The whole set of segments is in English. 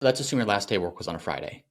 let's assume your last day of work was on a Friday.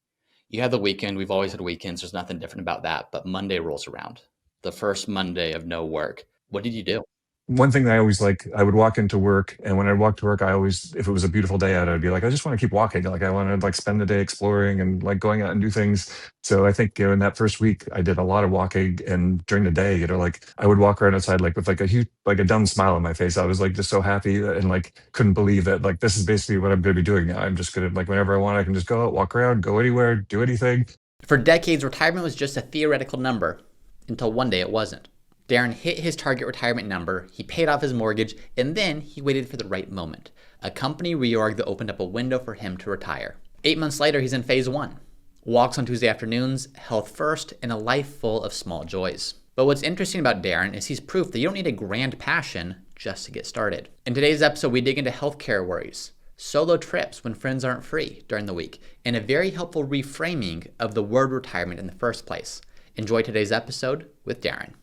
You have the weekend. We've always had weekends. There's nothing different about that. But Monday rolls around, the first Monday of no work. What did you do? One thing that I always like, I would walk into work, and when I walk to work, I always, if it was a beautiful day out, I'd be like, I just want to keep walking. Like I want to like spend the day exploring and like going out and do things. So I think, in that first week, I did a lot of walking, and during the day, like I would walk around outside like with like a huge, like a dumb smile on my face. I was like just so happy and like couldn't believe that like this is basically what I'm going to be doing now. I'm just going to like whenever I want, I can just go out, walk around, go anywhere, do anything. For decades, retirement was just a theoretical number until one day it wasn't. Darren hit his target retirement number, he paid off his mortgage, and then he waited for the right moment. A company reorg that opened up a window for him to retire. 8 months later, he's in phase one. Walks on Tuesday afternoons, health first, and a life full of small joys. But what's interesting about Darren is he's proof that you don't need a grand passion just to get started. In today's episode, we dig into healthcare worries, solo trips when friends aren't free during the week, and a very helpful reframing of the word retirement in the first place. Enjoy today's episode with Darren.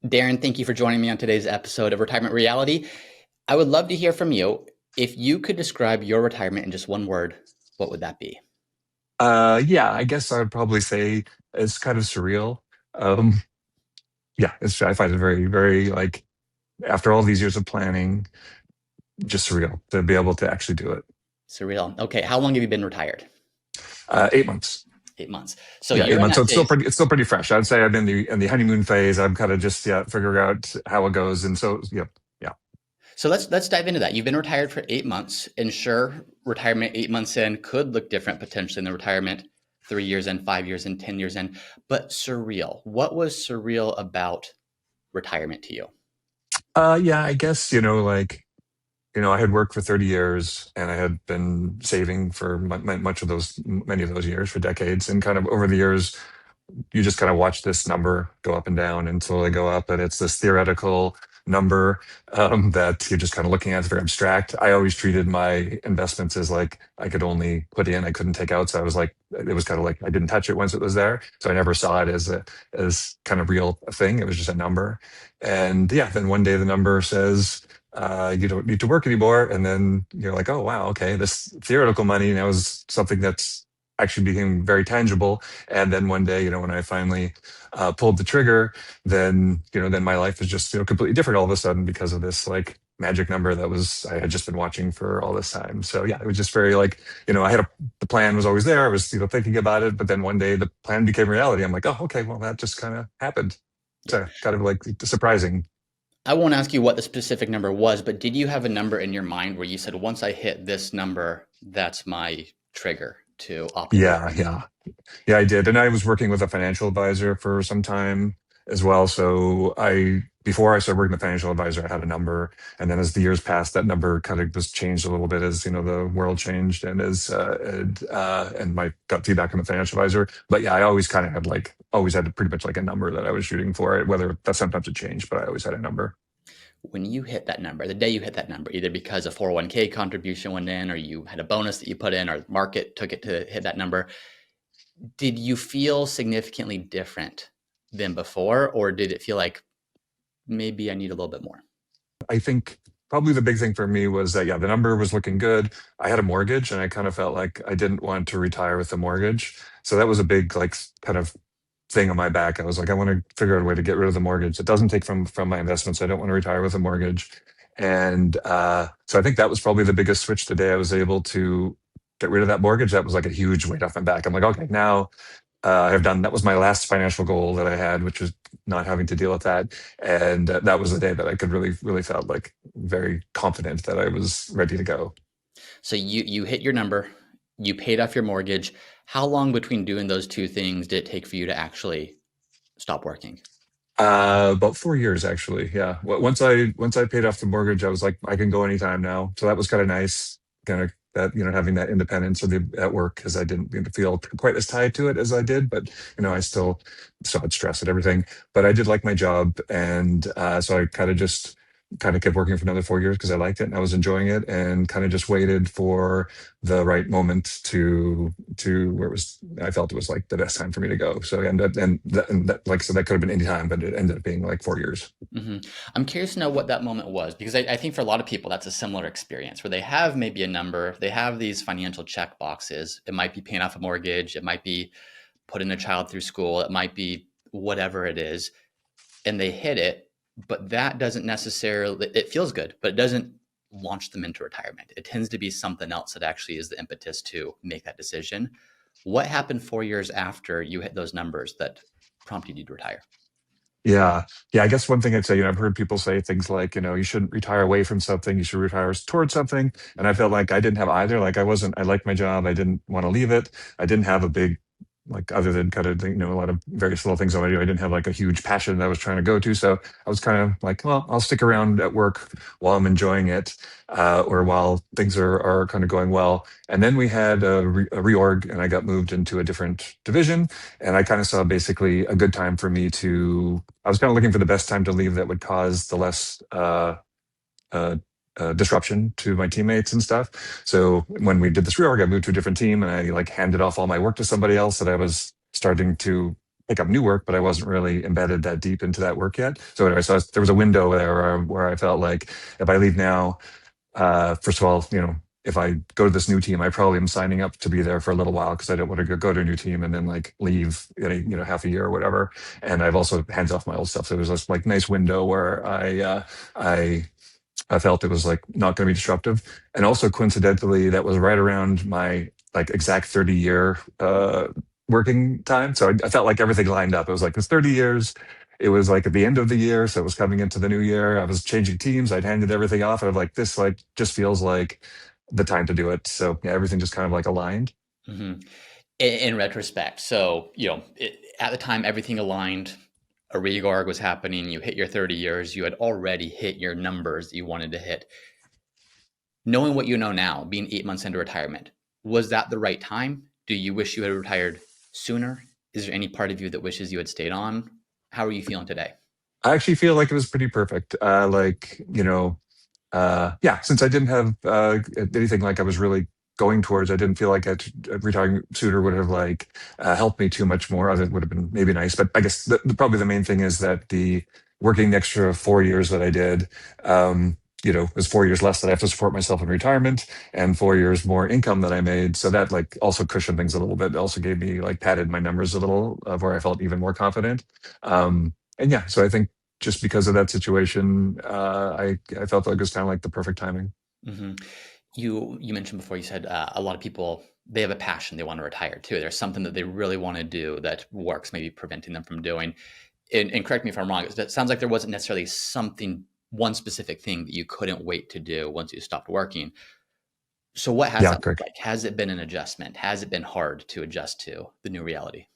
Darren, thank you for joining me on today's episode of Retirement Reality. I would love to hear from you. If you could describe your retirement in just one word, what would that be? Yeah, I guess I would probably say it's kind of surreal. Um, yeah, I find it very, very like after all these years of planning, just surreal to be able to actually do it. Surreal. Okay, how long have you been retired? 8 months. 8 months. So Yeah, you're eight in months. So that phase. it's still pretty fresh. I'd say I'm in the honeymoon phase. I'm kind of just figuring out how it goes. And so yeah, yeah. So let's dive into that. You've been retired for 8 months, and sure, retirement 8 months in could look different potentially than retirement 3 years in, 5 years in, 10 years in. But surreal. What was surreal about retirement to you? Yeah, I guess, like, I had worked for 30 years and I had been saving for many of those years for decades. And kind of over the years, you just kind of watch this number go up and down and slowly go up. And it's this theoretical number that you're just kind of looking at. It's very abstract. I always treated my investments as like I could only put in, I couldn't take out. So I was like, it was kind of like I didn't touch it once it was there. So I never saw it as kind of real thing. It was just a number. And yeah, then one day the number says, you don't need to work anymore. And then you're like, oh, wow, okay, this theoretical money now is something that's actually became very tangible. And then one day, when I finally pulled the trigger, then my life is just completely different all of a sudden because of this like magic number that was I had just been watching for all this time. So yeah, it was just very like I had the plan was always there. I was thinking about it, but then one day the plan became reality. I'm like, oh, okay, well that just kind of happened. So kind of like surprising. I won't ask you what the specific number was, but did you have a number in your mind where you said, once I hit this number, that's my trigger to opt into Yeah, retirement? yeah. Yeah, I did. And I was working with a financial advisor for some time as well. So before I started working with a financial advisor, I had a number. And then as the years passed, that number kind of was changed a little bit as, the world changed and my gut feedback on the financial advisor. But yeah, I always kind of always had pretty much like a number that I was shooting for, whether that sometimes it changed, but I always had a number. When you hit that number, the day you hit that number, either because a 401k contribution went in, or you had a bonus that you put in, or the market took it to hit that number, did you feel significantly different than before, or did it feel like maybe I need a little bit more? I think probably the big thing for me was that, yeah, the number was looking good. I had a mortgage and I kind of felt like I didn't want to retire with a mortgage. So that was a big, like, kind of thing on my back. I was like, I want to figure out a way to get rid of the mortgage. It doesn't take from my investments. I don't want to retire with a mortgage. And so I think that was probably the biggest switch the day I was able to get rid of that mortgage. That was like a huge weight off my back. I'm like, okay, now I've done that was my last financial goal that I had, which was not having to deal with that. And that was the day that I could really, really felt like very confident that I was ready to go. So you hit your number, you paid off your mortgage. How long between doing those two things did it take for you to actually stop working? About 4 years actually. Yeah. Once I paid off the mortgage, I was like, I can go anytime now. So that was kind of nice, kind of that having that independence of the at work because I didn't feel quite as tied to it as I did, but I still had stress and everything. But I did like my job, and so I kind of just kind of kept working for another 4 years because I liked it and I was enjoying it, and kind of just waited for the right moment to where it was I felt it was like the best time for me to go. So and that, like I said, that could have been any time, but it ended up being like 4 years. Hmm. I'm curious to know what that moment was because I think for a lot of people that's a similar experience where they have maybe a number, they have these financial check boxes. It might be paying off a mortgage, it might be putting a child through school, it might be whatever it is, and they hit it, but that doesn't necessarily, it feels good, but it doesn't launch them into retirement. It tends to be something else that actually is the impetus to make that decision. What happened 4 years after you hit those numbers that prompted you to retire? Yeah. Yeah. I guess one thing I'd say, I've heard people say things like, you shouldn't retire away from something, you should retire towards something. And I felt like I didn't have either. Like I liked my job. I didn't want to leave it. I didn't have a big, like, other than kind of, a lot of various little things I want to do. I didn't have like a huge passion that I was trying to go to. So I was kind of like, well, I'll stick around at work while I'm enjoying it, or while things are kind of going well. And then we had a reorg and I got moved into a different division. And I kind of saw basically a good time for me I was kind of looking for the best time to leave that would cause the less uh, disruption to my teammates and stuff. So when we did this reorg, I moved to a different team and I like handed off all my work to somebody else that I was starting to pick up new work, but I wasn't really embedded that deep into that work yet. So anyway, there was a window there where I felt like if I leave now, first of all, if I go to this new team, I probably am signing up to be there for a little while because I don't want to go to a new team and then like leave in half a year or whatever. And I've also hands off my old stuff. So there was this like nice window where I I felt it was like not going to be disruptive. And also coincidentally, that was right around my like exact 30-year working time. So I felt like everything lined up. It was like this 30 years. It was like at the end of the year. So it was coming into the new year. I was changing teams. I'd handed everything off. I was like, this like just feels like the time to do it. So yeah, everything just kind of like aligned. Hmm. In retrospect, so at the time everything aligned. A reorg was happening. You hit your 30 years. You had already hit your numbers that you wanted to hit. Knowing what you know now, being 8 months into retirement, was that the right time? Do you wish you had retired sooner? Is there any part of you that wishes you had stayed on? How are you feeling today? I actually feel like it was pretty perfect. Yeah, since I didn't have anything like I was really going towards, I didn't feel like retiring sooner would have like helped me too much more. Other it would have been maybe nice, but I guess probably the main thing is that the working the extra 4 years that I did, was 4 years less that I have to support myself in retirement, and 4 years more income that I made. So that like also cushioned things a little bit. It also gave me like padded my numbers a little, where I felt even more confident. And yeah, so I think just because of that situation, I felt like it was kind of like the perfect timing. Hmm. You mentioned before. You said a lot of people, they have a passion they want to retire too. There's something that they really want to do that work's maybe preventing them from doing. And correct me if I'm wrong. It sounds like there wasn't necessarily something, one specific thing that you couldn't wait to do once you stopped working. So what has Yeah, that looked correct. like? Has it been an adjustment? Has it been hard to adjust to the new reality?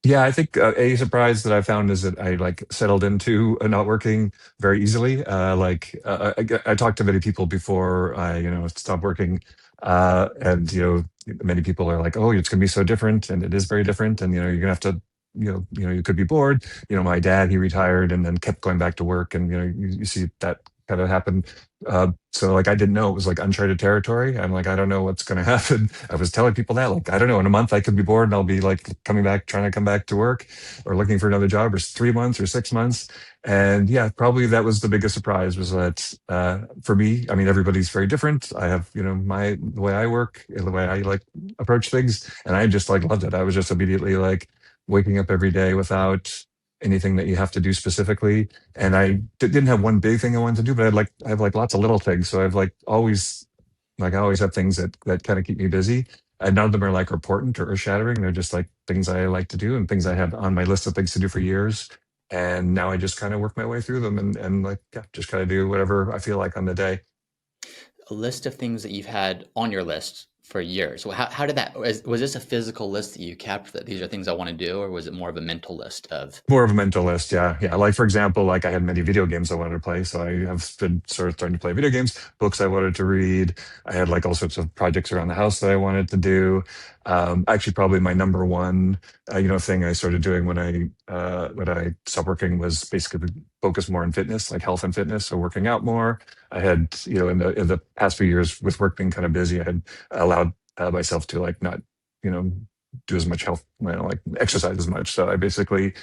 Yeah, I think a surprise that I found is that I like settled into not working very easily. I talked to many people before I stopped working, and many people are like, "Oh, it's going to be so different," and it is very different. And you're going to have to, you could be bored. My dad, he retired and then kept going back to work, and you see that kind of happen. So like I didn't know it was like uncharted territory. I'm like, I don't know what's going to happen. I was telling people that like I don't know. In a month I could be bored and I'll be like coming back, trying to come back to work, or looking for another job, or 3 months or 6 months. And yeah, probably that was the biggest surprise was that for me, I mean, everybody's very different. I have the way I work, the way I like approach things, and I just like loved it. I was just immediately like waking up every day without anything that you have to do specifically, and didn't have one big thing I wanted to do, but I have like lots of little things. So I've like always I always have things that kind of keep me busy. And none of them are like important or earth shattering. They're just like things I like to do and things I had on my list of things to do for years. And now I just kind of work my way through them and like yeah, just kind of do whatever I feel like on the day. A list of things that you've had on your list for years. Well, how did that, was this a physical list that you kept that these are things I want to do, or was it more of a mental list of, More of a mental list, yeah, yeah. Like for example, like I had many video games I wanted to play, so I have been sort of starting to play video games. Books I wanted to read. I had like all sorts of projects around the house that I wanted to do. Actually, probably my number one, thing I started doing when I stopped working was basically focus more on fitness, like health and fitness, so working out more. I had, in the past few years with work being kind of busy, I had allowed myself to like not, you know, do as much health, like exercise as much. So I basically,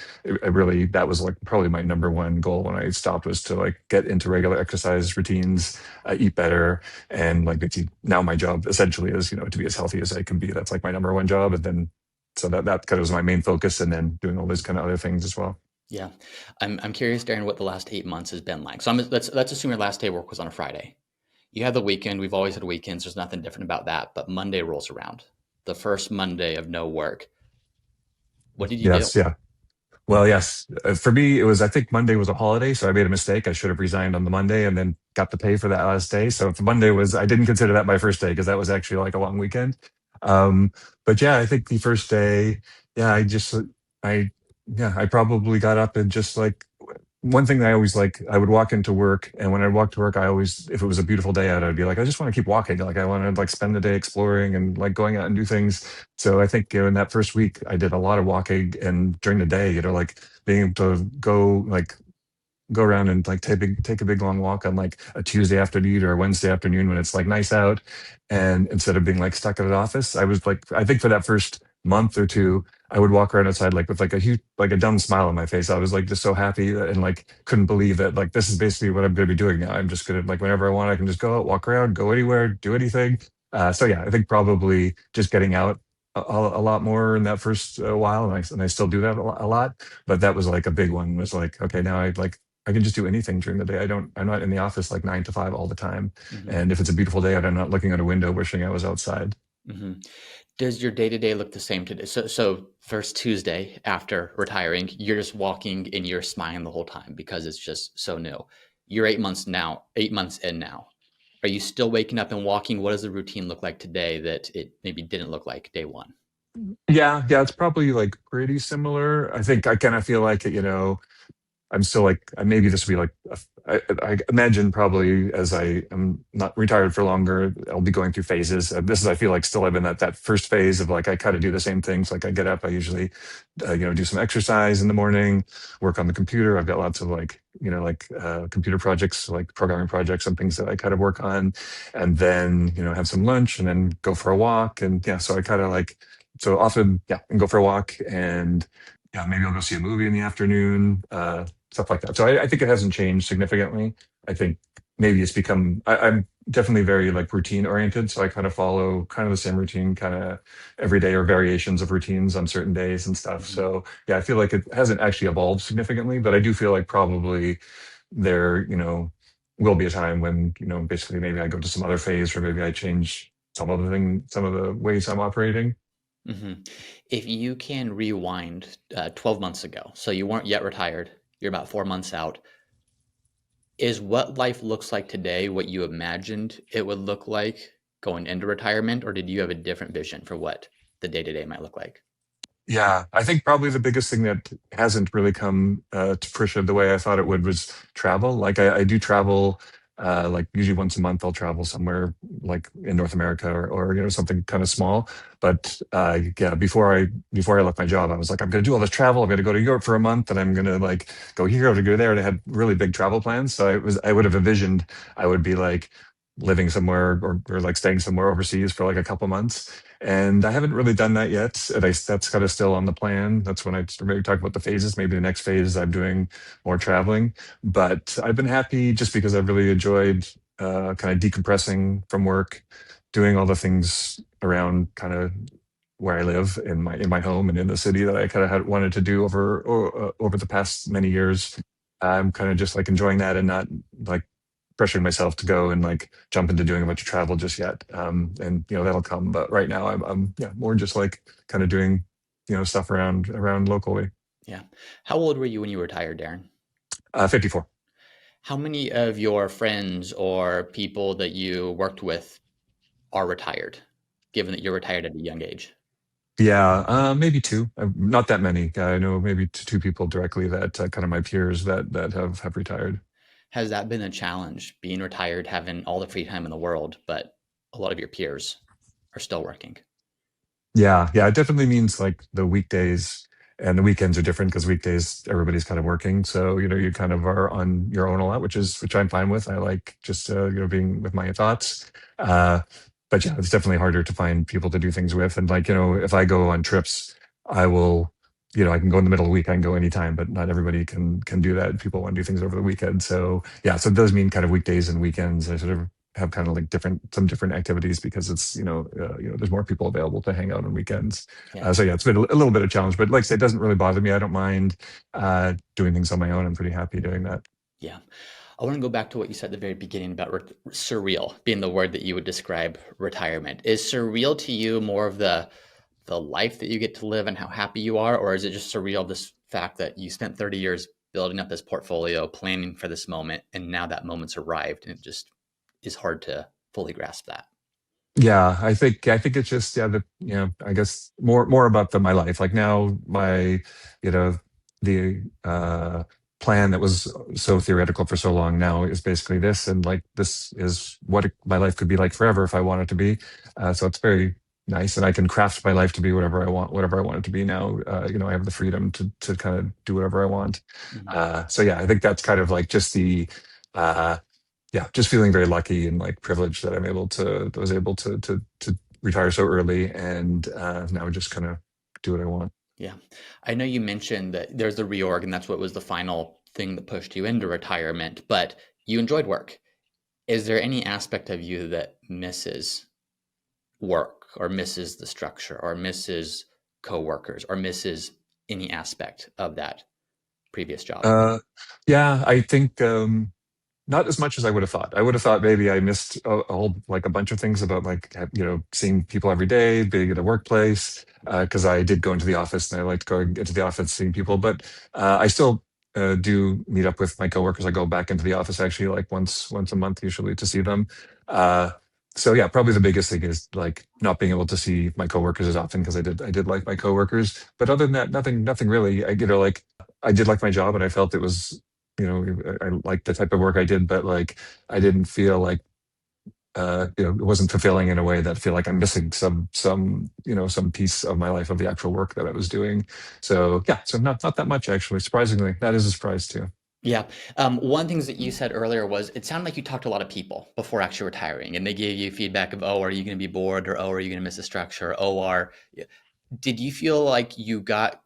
I really, that was like probably my number one goal when I stopped, was to like get into regular exercise routines, eat better, and like now my job essentially is, to be as healthy as I can be. That's like my number one job, and then so that kind of was my main focus, and then doing all those kind of other things as well. Yeah. I'm curious, Darren, what the last 8 months has been like. So let's assume your last day of work was on a Friday. You had the weekend. We've always had weekends. There's nothing different about that. But Monday rolls around, the first Monday of no work. What did you do? Yes, yeah. Well, yes. For me, it was, I think Monday was a holiday, so I made a mistake. I should have resigned on the Monday and then got the pay for that last day. So if Monday was, I didn't consider that my first day because that was actually like a long weekend. Um, but yeah, I think the first day, yeah, I, yeah, I probably got up and just like, one thing that I always like, I would walk into work, and when I walk to work, I always, if it was a beautiful day out, I'd be like, I just want to keep walking. Like I want to like spend the day exploring and like going out and do things. So I think, in that first week, I did a lot of walking, and during the day, like being able to go around and like take a big long walk on like a Tuesday afternoon or a Wednesday afternoon when it's like nice out. And instead of being like stuck at an office, I was like, I think for that first month or two, I would walk around outside like with like a huge, like a dumb smile on my face. I was like just so happy and like couldn't believe that like this is basically what I'm going to be doing now. I'm just going to like whenever I want, I can just go out, walk around, go anywhere, do anything. So yeah, I think probably just getting out a lot more in that first while, and I still do that a lot. But that was like a big one. Was like, okay, now I can just do anything during the day. I'm not in the office like 9 to 5 all the time. Hmm. And if it's a beautiful day out, I'm not looking out a window wishing I was outside. Hmm. Does your day to day look the same today? So first Tuesday after retiring, you're just walking and you're smiling the whole time because it's just so new. You're 8 months now, 8 months in now. Are you still waking up and walking? What does the routine look like today that it maybe didn't look like day one? Yeah, yeah, it's probably like pretty similar. I think I kind of feel like, I'm still like, maybe this will be like I imagine probably as I am not retired for longer, I'll be going through phases. This is, I feel like, still I'm in that first phase of like I kind of do the same things. Like I get up, I usually do some exercise in the morning, work on the computer. I've got lots of like computer projects, like programming projects and things that I kind of work on, and then have some lunch and then go for a walk. And yeah, so I kind of like, so often, yeah, and go for a walk, and yeah, maybe I'll go see a movie in the afternoon, stuff like that. So I think it hasn't changed significantly. I think maybe it's become, I'm definitely very like routine oriented. So I kind of follow kind of the same routine kind of every day, or variations of routines on certain days and stuff. Hmm. So yeah, I feel like it hasn't actually evolved significantly, but I do feel like probably there, will be a time when, basically maybe I go to some other phase, or maybe I change some of the ways I'm operating. Hmm. If you can rewind 12 months ago, so you weren't yet retired, you're about 4 months out, is what life looks like today what you imagined it would look like going into retirement, or did you have a different vision for what the day to day might look like? Yeah, I think probably the biggest thing that hasn't really come to fruition the way I thought it would was travel. Like I do travel, like usually once a month I'll travel somewhere like in North America, or something kind of small. But yeah, before I left my job, I was like, I'm going to do all this travel. I'm going to go to Europe for a month, and I'm going to like go here, I'm going to go there. And I had really big travel plans. So I would have envisioned I would be like living somewhere, or like staying somewhere overseas for like a couple months. And I haven't really done that yet. And that's kind of still on the plan. That's when I maybe talk about the phases. Maybe the next phase I'm doing more traveling. But I've been happy just because I've really enjoyed kind of decompressing from work, doing all the things around kind of where I live in my home and in the city that I kind of had wanted to do over the past many years. I'm kind of just like enjoying that, and not like pressuring myself to go and like jump into doing a bunch of travel just yet. And that'll come. But right now, I'm yeah, more just like kind of doing stuff around locally. Yeah. How old were you when you retired, Darren? 54. How many of your friends or people that you worked with are retired, given that you're retired at a young age? Yeah, maybe two. Not that many. I know maybe two people directly that kind of my peers that have retired. Has that been a challenge, being retired, having all the free time in the world, but a lot of your peers are still working? Yeah, yeah, it definitely means like the weekdays and the weekends are different because weekdays everybody's kind of working. So you kind of are on your own a lot, which I'm fine with. I like just being with my thoughts. Uh, but yeah, it's definitely harder to find people to do things with. And like if I go on trips, I will. I can go in the middle of the week. I can go anytime, but not everybody can do that. People want to do things over the weekend. So yeah, so it does mean kind of weekdays and weekends. I sort of have kind of like some different activities because it's there's more people available to hang out on weekends. Yeah. So yeah, it's been a little bit of a challenge, but like I said, it doesn't really bother me. I don't mind doing things on my own. I'm pretty happy doing that. Yeah. I want to go back to what you said at the very beginning about surreal being the word that you would describe retirement. Is surreal to you more of the life that you get to live and how happy you are, or is it just surreal this fact that you spent 30 years building up this portfolio, planning for this moment, and now that moment's arrived, and it just is hard to fully grasp that? Yeah, I think it's just the I guess more about my life. Like now you know the plan that was so theoretical for so long now is basically this, and like this is what my life could be like forever if I want it to be. So it's very nice, and I can craft my life to be whatever I want it to be now. I have the freedom to kind of do whatever I want. Mhm. So yeah, I think that's kind of like just the uh yeah, just feeling very lucky and like privileged that was able to retire so early and now just kind of do what I want. Yeah. I know you mentioned that there's the reorg, and that's what was the final thing that pushed you into retirement, but you enjoyed work. Is there any aspect of you that misses work or misses the structure or misses coworkers or misses any aspect of that previous job? Uh, yeah, I think not as much as I would have thought. I would have thought maybe I missed a whole like a bunch of things about like seeing people every day, being at a workplace. Because I did go into the office and I liked going into the office, seeing people. But I still do meet up with my coworkers. I go back into the office actually like once a month usually to see them. Uh, so yeah, probably the biggest thing is like not being able to see my coworkers as often because I did like my coworkers. But other than that, nothing really. Like I did like my job and I felt it was I liked the type of work I did, but like I didn't feel like it wasn't fulfilling in a way that I feel like I'm missing some piece of my life of the actual work that I was doing. So yeah, so not that much actually. Surprisingly, that is a surprise too. Yeah. One of the things that you said earlier was it sounded like you talked to a lot of people before actually retiring, and they gave you feedback of, oh, are you going to be bored? Or, oh, are you going to miss the structure? Yeah. Did you feel like you got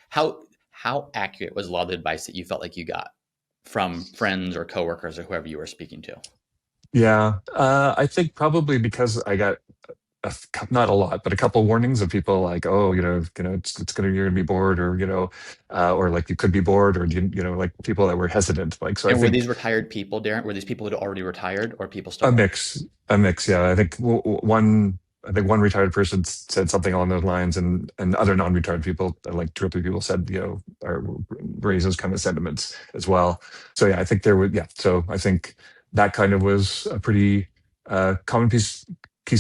how accurate was a lot of the advice that you felt like you got from friends or coworkers or whoever you were speaking to? Yeah, I think probably because I got not a lot, but a couple warnings of people like, oh, it's gonna you're gonna be bored, or or like you could be bored, or like people that were hesitant. Like, so I And were these think retired people, Darren? Were these people who had already retired or people still a working? mix, a mix. Yeah, I think one retired person said something along those lines, and other non-retired people, like two or three people, said or raised those kind of sentiments as well. So yeah, I think there would yeah. So I think that kind of was a pretty common piece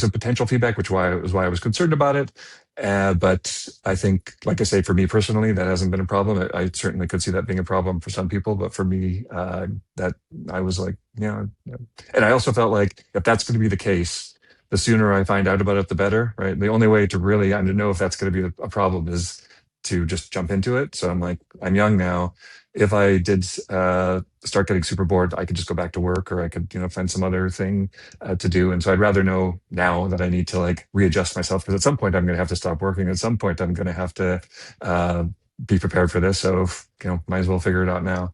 of potential feedback, which why I was concerned about it. But I think, like I say, for me personally, that hasn't been a problem. I certainly could see that being a problem for some people, but for me, that I was like, yeah. And I also felt like if that's going to be the case, the sooner I find out about it, the better, right? The only way to really to know if that's going to be a problem is to just jump into it. So I'm like, I'm young now. If I did start getting super bored, I could just go back to work, or I could, find some other thing to do. And so I'd rather know now that I need to like readjust myself, because at some point I'm going to have to stop working. At some point I'm going to have to uh, be prepared for this. So might as well figure it out now.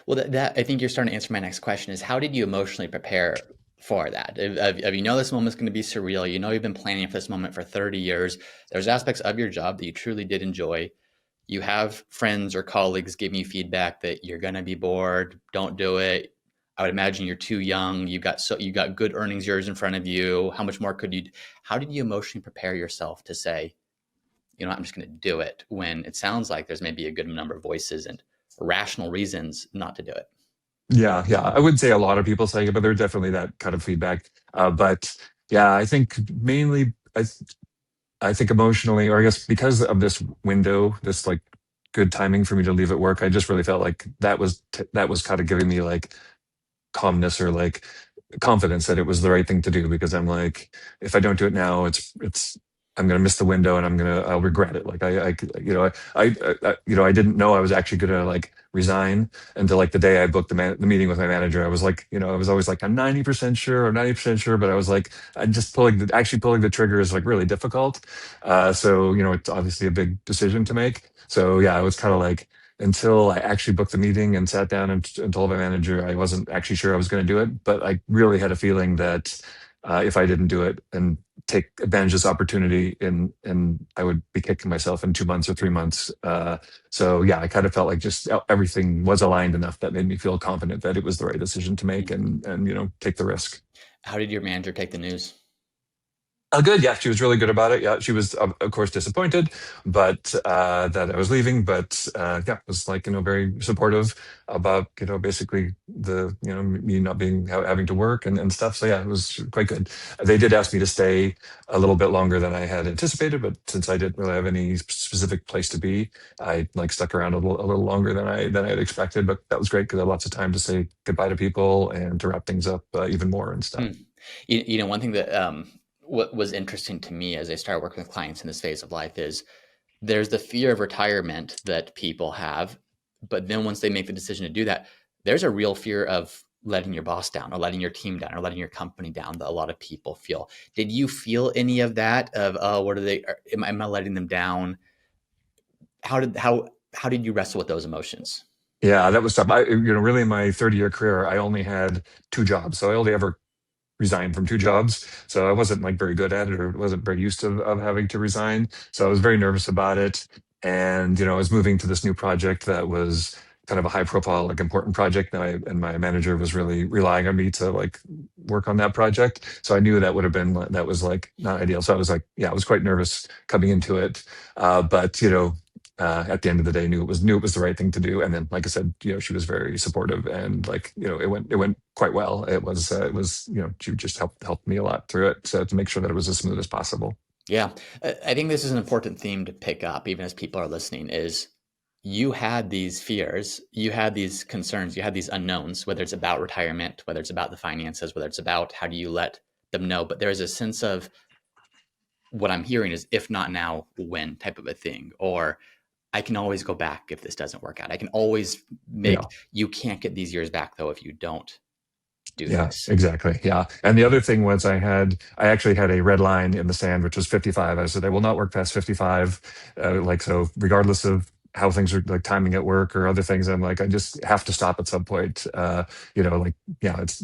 Well, that I think you're starting to answer my next question is how did you emotionally prepare for that? If you know this moment's going to be surreal, you know you've been planning for this moment for 30 years. There's aspects of your job that you truly did enjoy. You have friends or colleagues giving you feedback that you're going to be bored, don't do it. I would imagine you're too young. You got good earnings years in front of you. How much more could you? How did you emotionally prepare yourself to say, I'm just going to do it when it sounds like there's maybe a good number of voices and rational reasons not to do it? Yeah, yeah. I wouldn't say a lot of people saying it, but there's definitely that kind of feedback. But yeah, I think mainly I think emotionally, or I guess because of this window, this like good timing for me to leave at work, I just really felt like that was kind of giving me like calmness or like confidence that it was the right thing to do, because I'm like, if I don't do it now, it's I'm going to miss the window and I'll regret it. Like I didn't know I was actually going to like resign until like the day I booked the meeting with my manager. I was like, I was always like, I'm 90% sure or 90% sure, but I was like, I just actually pulling the trigger is like really difficult. So, it's obviously a big decision to make. So yeah, I was kind of like, until I actually booked the meeting and sat down and told my manager, I wasn't actually sure I was going to do it, but I really had a feeling that if I didn't do it and take advantage of this opportunity and I would be kicking myself in 2 months or 3 months. So yeah, I kind of felt like just everything was aligned enough that made me feel confident that it was the right decision to make and take the risk. How did your manager take the news? Good. Yeah, she was really good about it. Yeah, she was of course disappointed, but that I was leaving. But yeah, was like very supportive about basically me not being having to work and stuff. So yeah, it was quite good. They did ask me to stay a little bit longer than I had anticipated, but since I didn't really have any specific place to be, I like stuck around a little longer than I had expected. But that was great because I had lots of time to say goodbye to people and to wrap things up even more and stuff. Hmm. One thing that what was interesting to me as I started working with clients in this phase of life is there's the fear of retirement that people have, but then once they make the decision to do that, there's a real fear of letting your boss down or letting your team down or letting your company down that a lot of people feel. Did you feel any of that of, oh, what are they, am I letting them down? How did you wrestle with those emotions? Yeah, that was tough. Really in my 30-year career, I only had two jobs. So I only ever resigned from two jobs. So I wasn't like very good at it or wasn't very used to of having to resign. So I was very nervous about it. And, I was moving to this new project that was kind of a high profile, like important project. And my manager was really relying on me to like work on that project. So I knew that was like not ideal. So I was like, yeah, I was quite nervous coming into it. But, at the end of the day, knew it was the right thing to do. And then, like I said, she was very supportive, and like it went quite well. It was she just helped me a lot through it to make sure that it was as smooth as possible. Yeah, I think this is an important theme to pick up, even as people are listening, is you had these fears, you had these concerns, you had these unknowns, whether it's about retirement, whether it's about the finances, whether it's about how do you let them know. But there's a sense of what I'm hearing is if not now, when type of a thing, or I can always go back if this doesn't work out. I can always Yeah. you can't get these years back though if you don't do Yeah, this. exactly. Yeah. And the other thing was I actually had a red line in the sand, which was 55. I said, I will not work past 55. So regardless of how things are like timing at work or other things, I'm like, I just have to stop at some point. Yeah, it's,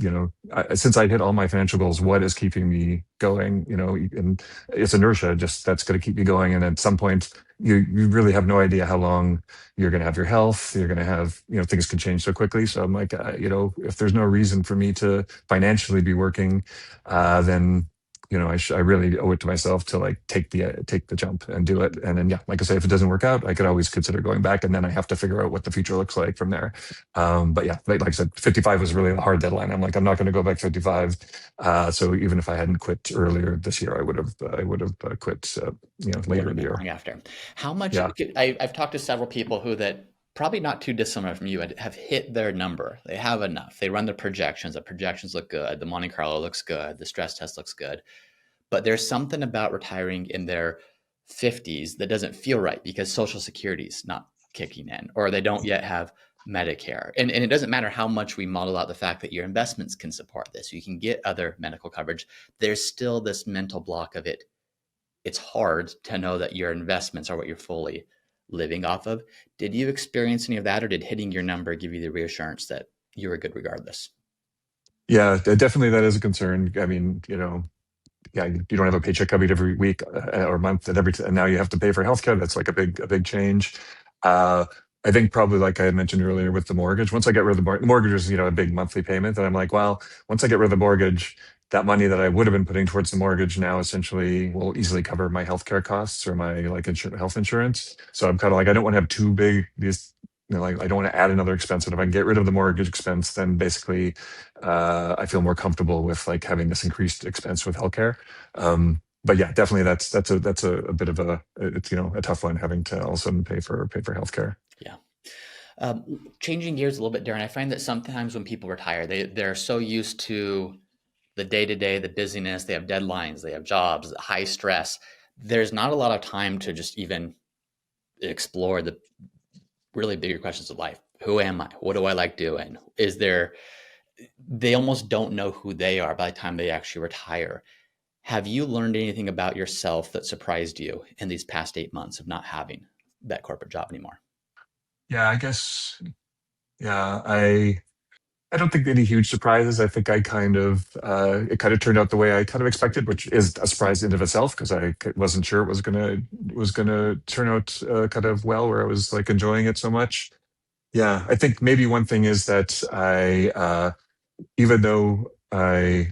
since I hit all my financial goals, what is keeping me going? And it's inertia, just that's going to keep me going. And at some point, you really have no idea how long you're going to have your health. You're going to have, things can change so quickly. So I'm like, if there's no reason for me to financially be working, then, I really owe it to myself to like take the jump and do it. And then, yeah, like I say, if it doesn't work out, I could always consider going back, and then I have to figure out what the future looks like from there. But yeah, like I said, 55 was really a hard deadline. I'm like, I'm not going to go back 55. So even if I hadn't quit earlier this year, I would have quit, It wouldn't later have in the been year. long after. How much? Yeah. I've talked to several people who that probably not too dissimilar from you have hit their number. They have enough. They run the projections. The projections look good. The Monte Carlo looks good. The stress test looks good. But there's something about retiring in their 50s that doesn't feel right because Social Security is not kicking in, or they don't yet have Medicare. And it doesn't matter how much we model out the fact that your investments can support this. You can get other medical coverage. There's still this mental block of it. It's hard to know that your investments are what you're fully living off of. Did you experience any of that, or did hitting your number give you the reassurance that you were good regardless? Yeah, definitely that is a concern. I mean, yeah, you don't have a paycheck coming every week or month, and now you have to pay for healthcare. That's like a big change. Uh, I think probably like I had mentioned earlier with the mortgage. Once I get rid of the mortgage is a big monthly payment, and I'm like, well, once I get rid of the mortgage, that money that I would have been putting towards the mortgage now essentially will easily cover my healthcare costs or my like health insurance. So I'm kind of like I don't want to have too big these. Like I don't want to add another expense, and if I can get rid of the mortgage expense, then basically I feel more comfortable with like having this increased expense with healthcare. But yeah, definitely that's a bit of it's a tough one having to also pay for healthcare. Yeah. Changing gears a little bit, Darren, I find that sometimes when people retire, they're so used to the day to day, the busyness, they have deadlines, they have jobs, high stress. there's not a lot of time to just even explore the really bigger questions of life. Who am I? What do I like doing? Is there, they almost don't know who they are by the time they actually retire. Have you learned anything about yourself that surprised you in these past 8 months of not having that corporate job anymore? Yeah, I guess. Yeah, I don't think any huge surprises. I think I kind of it kind of turned out the way I kind of expected, which is a surprise in and of itself because wasn't sure it was gonna turn out kind of well, where I was like enjoying it so much. Yeah, I think maybe one thing is that I even though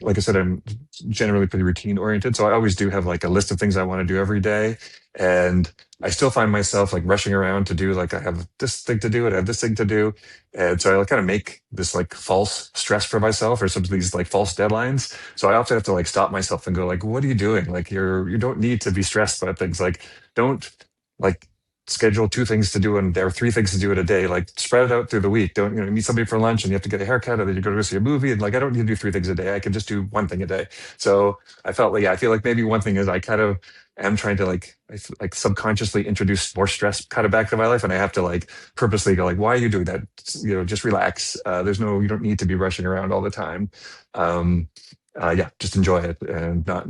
like I said, I'm generally pretty routine oriented. So I always do have like a list of things I want to do every day. And I still find myself like rushing around to do, like, I have this thing to do and I have this thing to do. And so I kind of make this like false stress for myself or some of these like false deadlines. So I often have to like stop myself and go like, what are you doing? Like you don't need to be stressed about things. Like don't like schedule two things to do and there are three things to do in a day. Like spread it out through the week. Don't, meet somebody for lunch and you have to get a haircut, or then you go to see a movie, and like I don't need to do three things a day. I can just do one thing a day. So I felt like, yeah, I feel like maybe one thing is I kind of am trying to like subconsciously introduce more stress kind of back to my life, and I have to like purposely go like, why are you doing that? Just relax. There's no, you don't need to be rushing around all the time. Um, yeah, just enjoy it and not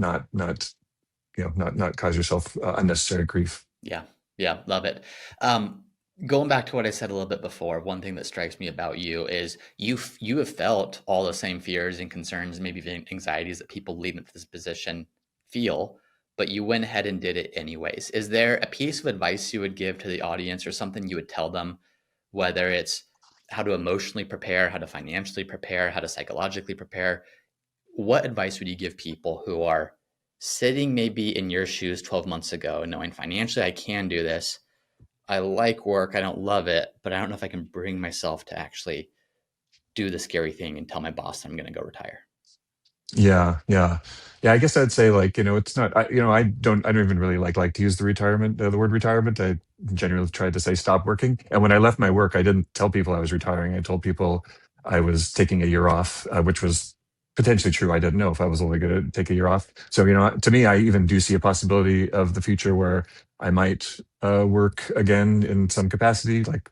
cause yourself unnecessary grief. Yeah. Yeah. Love it. Um, Going back to what I said a little bit before, one thing that strikes me about you is you have felt all the same fears and concerns, maybe even anxieties that people leading into this position feel, but you went ahead and did it anyways. Is there a piece of advice you would give to the audience or something you would tell them, whether it's how to emotionally prepare, how to financially prepare, how to psychologically prepare? What advice would you give people who are sitting maybe in your shoes 12 months ago, knowing financially I can do this? I like work, I don't love it, but I don't know if I can bring myself to actually do the scary thing and tell my boss I'm going to go retire. Yeah, yeah, yeah. I guess I'd say like it's not. I don't even really like to use the word retirement. I generally tried to say stop working. And when I left my work, I didn't tell people I was retiring. I told people I was taking a year off, which was potentially true. I didn't know if I was only going to take a year off. So to me, I even do see a possibility of the future where I might work again in some capacity, like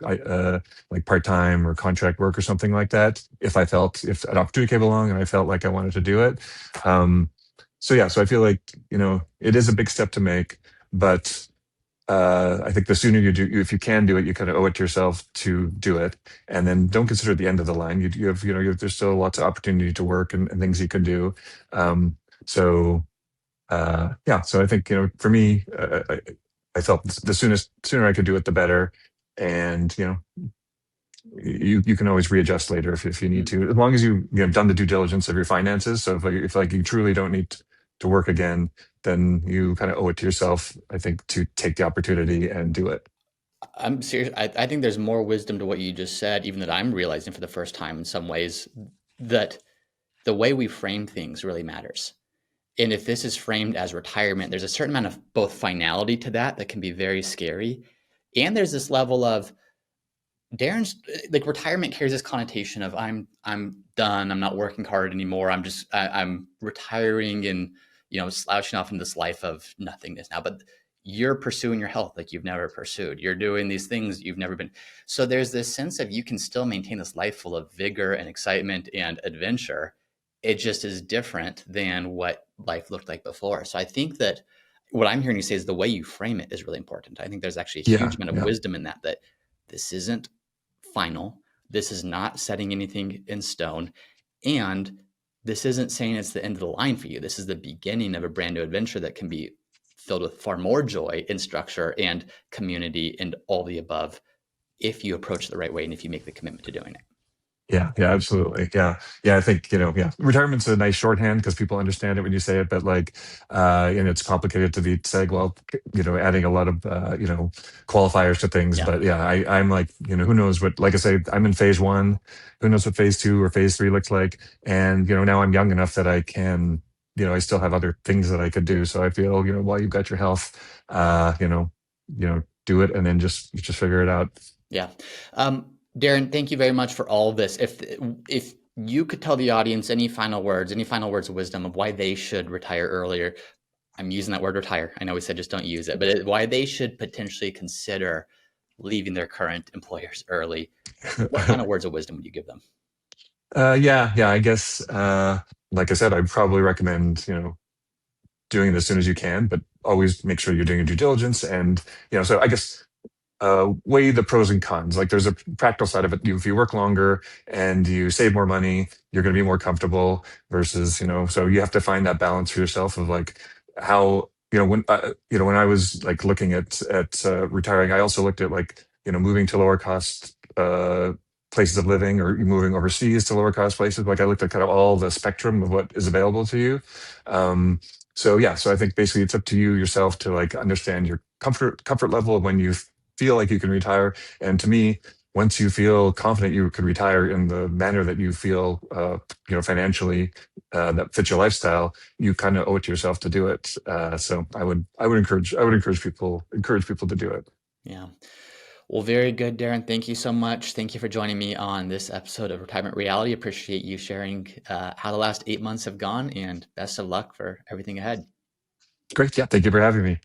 part time or contract work or something like that. If an opportunity came along and I felt like I wanted to do it. Um, so yeah, so I feel like it is a big step to make, but I think the sooner you do, if you can do it, you kind of owe it to yourself to do it, and then don't consider it the end of the line. There's still lots of opportunity to work and things you can do. Um, so yeah, so I think for me, I felt the sooner I could do it, the better. And you can always readjust later if you need Mm. to, as long as you've done the due diligence of your finances. So if you truly don't need to work again, then you kind of owe it to yourself, I think, to take the opportunity and do it. I'm serious. I think there's more wisdom to what you just said, even that I'm realizing for the first time in some ways, that the way we frame things really matters. And if this is framed as retirement, there's a certain amount of both finality to that can be very scary. And there's this level of Darren's like retirement carries this connotation of I'm done. I'm not working hard anymore. I'm retiring and slouching off in this life of nothingness now. But you're pursuing your health like you've never pursued. You're doing these things you've never been. So there's this sense of you can still maintain this life full of vigor and excitement and adventure. It just is different than what life looked like before. So I think that what I'm hearing you say is the way you frame it is really important. I think there's actually a huge Yeah, amount of yeah, wisdom in that this isn't final. This is not setting anything in stone. And this isn't saying it's the end of the line for you. This is the beginning of a brand new adventure that can be filled with far more joy and structure and community and all the above if you approach it the right way and if you make the commitment to doing it. yeah, yeah, absolutely. Yeah, yeah. I think yeah, retirement's a nice shorthand because people understand it when you say it, but like, and it's complicated to be saying, well, adding a lot of qualifiers to things. Yeah. But yeah, I'm like, who knows what? Like I say, I'm in phase one. Who knows what phase two or phase three looks like? And now I'm young enough that I can, I still have other things that I could do. So I feel, while you've got your health, do it, and then just figure it out. Yeah. Darren, thank you very much for all of this. If you could tell the audience any final words of wisdom of why they should retire earlier, I'm using that word retire. I know we said just don't use it, but why they should potentially consider leaving their current employers early. What kind of words of wisdom would you give them? Yeah. I guess, like I said, I'd probably recommend, doing it as soon as you can, but always make sure you're doing your due diligence. And, so I guess weigh the pros and cons. Like there's a practical side of it. If you work longer and you save more money, you're going to be more comfortable versus, so you have to find that balance for yourself of like how, when I was like looking at retiring, I also looked at like, moving to lower cost places of living or moving overseas to lower cost places. Like I looked at kind of all the spectrum of what is available to you. So yeah, so I think basically it's up to you yourself to like understand your comfort level of when you feel like you can retire. And to me, once you feel confident you could retire in the manner that you feel, financially, that fits your lifestyle, you kind of owe it to yourself to do it. So I would encourage people to do it. Yeah. Well, very good, Darren. Thank you so much. Thank you for joining me on this episode of Retirement Reality. Appreciate you sharing how the last 8 months have gone, and best of luck for everything ahead. Great. Yeah. Thank you for having me.